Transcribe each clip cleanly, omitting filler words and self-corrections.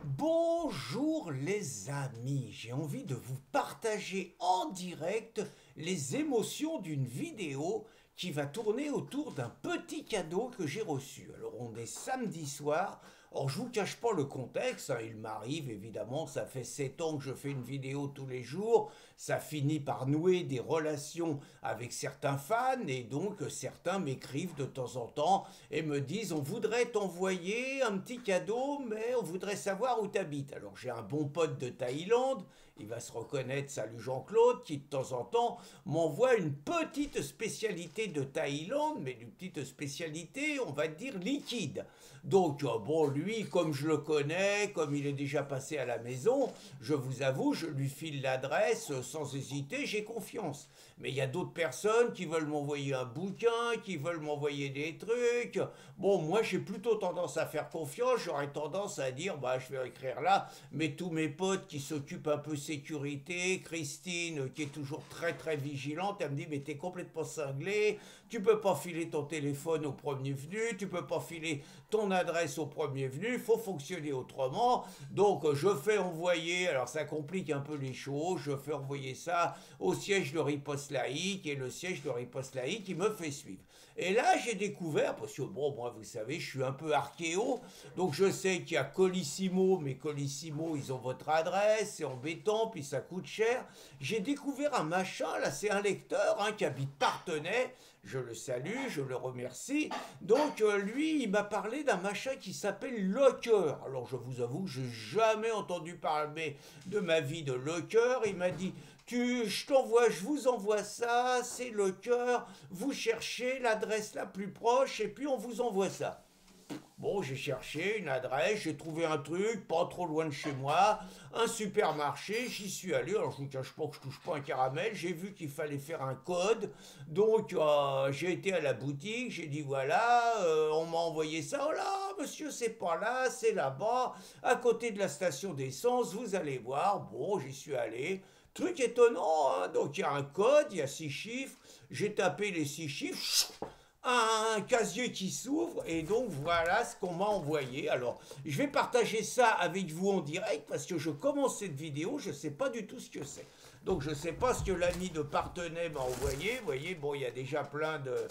Bonjour les amis, j'ai envie de vous partager en direct les émotions d'une vidéo qui va tourner autour d'un petit cadeau que j'ai reçu. Alors on est samedi soir, alors je vous cache pas le contexte, hein, il m'arrive évidemment, ça fait 7 ans que je fais une vidéo tous les jours, ça finit par nouer des relations avec certains fans et donc certains m'écrivent de temps en temps et me disent on voudrait t'envoyer un petit cadeau mais on voudrait savoir où t'habites. Alors j'ai un bon pote de Thaïlande, il va se reconnaître, salut Jean-Claude, qui de temps en temps m'envoie une petite spécialité de Thaïlande, mais une petite spécialité, on va dire, liquide. Donc, bon, lui, comme je le connais, comme il est déjà passé à la maison, je vous avoue, je lui file l'adresse sans hésiter, j'ai confiance. Mais il y a d'autres personnes qui veulent m'envoyer un bouquin, qui veulent m'envoyer des trucs. Bon, moi, j'ai plutôt tendance à faire confiance, j'aurais tendance à dire, bah, je vais écrire là, mais tous mes potes qui s'occupent un peu sécurité, Christine, qui est toujours très très vigilante, elle me dit, mais t'es complètement cinglé, tu peux pas filer ton téléphone au premier venu, tu peux pas filer ton adresse au premier venu, faut fonctionner autrement. Donc je fais envoyer, alors ça complique un peu les choses, je fais envoyer ça au siège de Riposte Laïque et le siège de Riposte Laïque qui me fait suivre. Et là j'ai découvert, parce que bon, moi vous savez, je suis un peu archéo, donc je sais qu'il y a Colissimo, mais Colissimo ils ont votre adresse, c'est embêtant, puis ça coûte cher. J'ai découvert un machin, là c'est un lecteur hein, qui habite Parthenay, je le salue, je le remercie. Donc lui, il m'a parlé d'un machin qui s'appelle Locker. Alors je vous avoue que je n'ai jamais entendu parler de ma vie de Locker. Il m'a dit, je vous envoie ça, c'est Locker, vous cherchez l'adresse la plus proche et puis on vous envoie ça. Bon, j'ai cherché une adresse, j'ai trouvé un truc pas trop loin de chez moi, un supermarché, j'y suis allé, alors je vous cache pas que je touche pas un caramel, j'ai vu qu'il fallait faire un code, donc j'ai été à la boutique, j'ai dit voilà, on m'a envoyé ça, oh là, monsieur c'est pas là, c'est là-bas, à côté de la station d'essence, vous allez voir, bon, j'y suis allé, truc étonnant, hein, donc il y a un code, il y a 6 chiffres, j'ai tapé les 6 chiffres, un casier qui s'ouvre et donc voilà ce qu'on m'a envoyé. Alors je vais partager ça avec vous en direct parce que je commence cette vidéo, je ne sais pas du tout ce que c'est. Donc je ne sais pas ce que l'ami de Parthenay m'a envoyé. Vous voyez, bon, il y a déjà plein de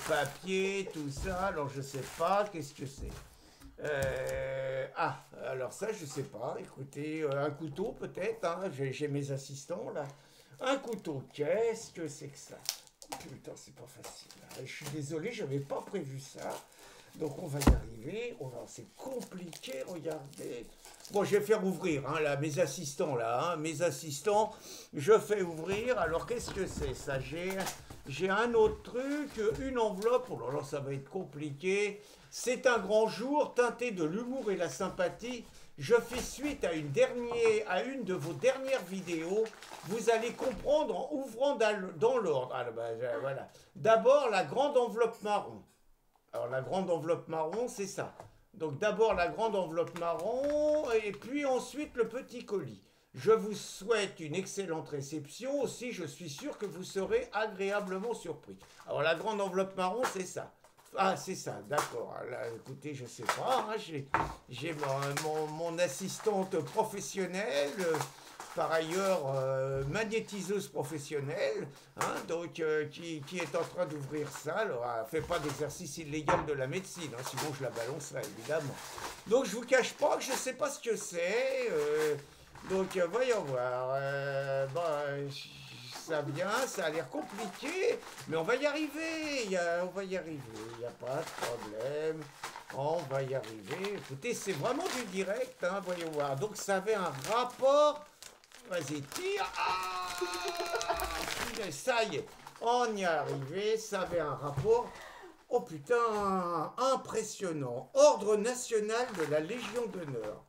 papiers, tout ça. Alors je ne sais pas, qu'est-ce que c'est alors ça, je sais pas. Écoutez, un couteau peut-être. Hein, j'ai mes assistants là. Un couteau, qu'est-ce que c'est que ça? Putain, c'est pas facile. Je suis désolé, j'avais pas prévu ça. Donc on va y arriver. Oh là, c'est compliqué, regardez. Bon, je vais faire ouvrir, hein, là, mes assistants, là, hein, mes assistants, je fais ouvrir. Alors, qu'est-ce que c'est ça? J'ai un autre truc, une enveloppe. Oh là là, ça va être compliqué. C'est un grand jour, teinté de l'humour et la sympathie. Je fais suite à une de vos dernières vidéos. Vous allez comprendre en ouvrant dans l'ordre. Ah, ben, voilà. D'abord, la grande enveloppe marron. Alors, la grande enveloppe marron, c'est ça. Donc, d'abord, la grande enveloppe marron, et puis ensuite, le petit colis. Je vous souhaite une excellente réception. Aussi, je suis sûr que vous serez agréablement surpris. Alors, la grande enveloppe marron, c'est ça. Ah, c'est ça, d'accord. Là, écoutez, je sais pas. Hein, j'ai mon assistante professionnelle, par ailleurs magnétiseuse professionnelle, hein, donc qui est en train d'ouvrir ça. Alors, elle ne fait pas d'exercice illégal de la médecine, hein, sinon je la balancerai, évidemment. Donc, je vous cache pas que je ne sais pas ce que c'est. Donc, voyons voir. Ça vient, ça a l'air compliqué, mais on va y arriver, on va y arriver, il n'y a pas de problème, on va y arriver. Écoutez, c'est vraiment du direct, hein, voyons voir. Donc ça avait un rapport, vas-y, tire, ça y est, on y est arrivé, ça avait un rapport, oh putain, impressionnant, Ordre national de la Légion d'honneur,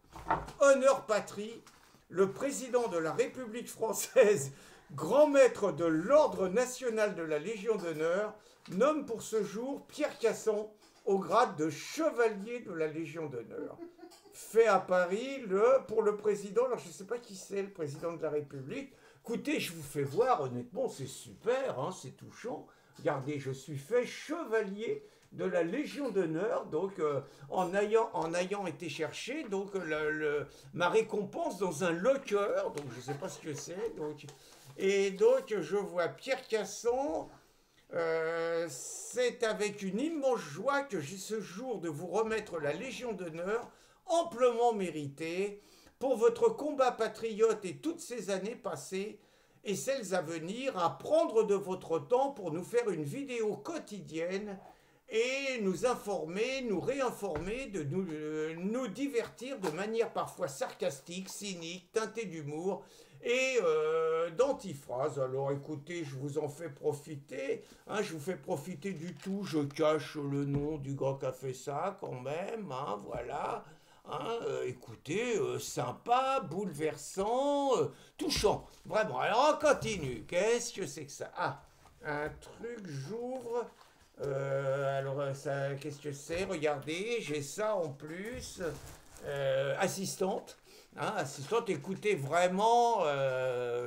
honneur patrie, le président de la République française, grand maître de l'Ordre national de la Légion d'honneur, nomme pour ce jour Pierre Casson au grade de chevalier de la Légion d'honneur. Fait à Paris pour le président, alors je ne sais pas qui c'est le président de la République. Écoutez, je vous fais voir, honnêtement, c'est super, hein, c'est touchant. Regardez, je suis fait chevalier de la Légion d'honneur, donc en ayant été chercher donc ma récompense dans un locker, donc je ne sais pas ce que c'est, donc et donc je vois Pierre Casson. C'est avec une immense joie que j'ai ce jour de vous remettre la Légion d'honneur, amplement méritée, pour votre combat patriote et toutes ces années passées et celles à venir, à prendre de votre temps pour nous faire une vidéo quotidienne et nous informer, nous réinformer, de nous divertir de manière parfois sarcastique, cynique, teintée d'humour et d'antiphrases. Alors écoutez, je vous en fais profiter, hein, je vous fais profiter du tout, je cache le nom du gars qui a fait ça quand même, hein, voilà. Hein, écoutez, sympa, bouleversant, touchant. Vraiment, alors on continue. Qu'est-ce que c'est que ça? Ah, un truc, j'ouvre. Alors, ça, qu'est-ce que c'est? Regardez, j'ai ça en plus. Assistante. Hein, assistante, écoutez, vraiment,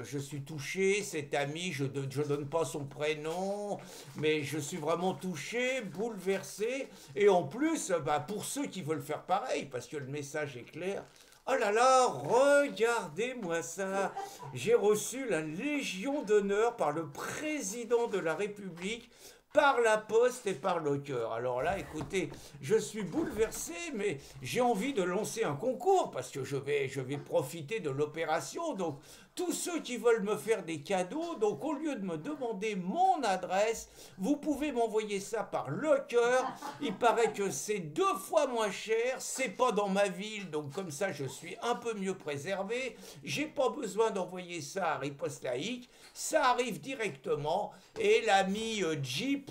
je suis touché, cet ami, je donne pas son prénom, mais je suis vraiment touché, bouleversé, et en plus, bah, pour ceux qui veulent faire pareil, parce que le message est clair, oh là là, regardez-moi ça, j'ai reçu la Légion d'honneur par le président de la République, par la poste et par le cœur. Alors là, écoutez, je suis bouleversé, mais j'ai envie de lancer un concours parce que je vais profiter de l'opération. Donc, tous ceux qui veulent me faire des cadeaux, donc au lieu de me demander mon adresse, vous pouvez m'envoyer ça par le cœur. Il paraît que c'est 2 fois moins cher, c'est pas dans ma ville, donc comme ça je suis un peu mieux préservé. J'ai pas besoin d'envoyer ça à Riposte Laïque, ça arrive directement. Et l'ami J.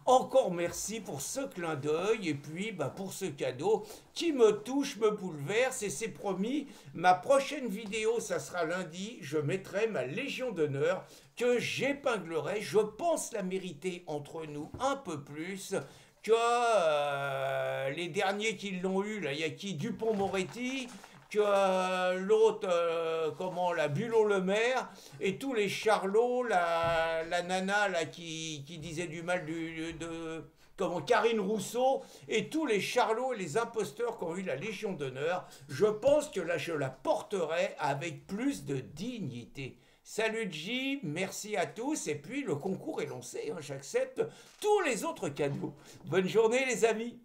Encore merci pour ce clin d'œil et puis bah, pour ce cadeau qui me touche, me bouleverse et c'est promis, ma prochaine vidéo, ça sera lundi, je mettrai ma Légion d'honneur que j'épinglerai, je pense la mériter entre nous un peu plus que les derniers qui l'ont eu, là, il y a qui? Dupond-Moretti, que l'autre, comment, la Bulot-Le Maire, et tous les charlots, la nana là, qui disait du mal comment, Karine Rousseau, et tous les charlots et les imposteurs qui ont eu la Légion d'honneur, je pense que là, je la porterai avec plus de dignité. Salut J, merci à tous, et puis le concours est lancé, hein, j'accepte tous les autres cadeaux. Bonne journée les amis.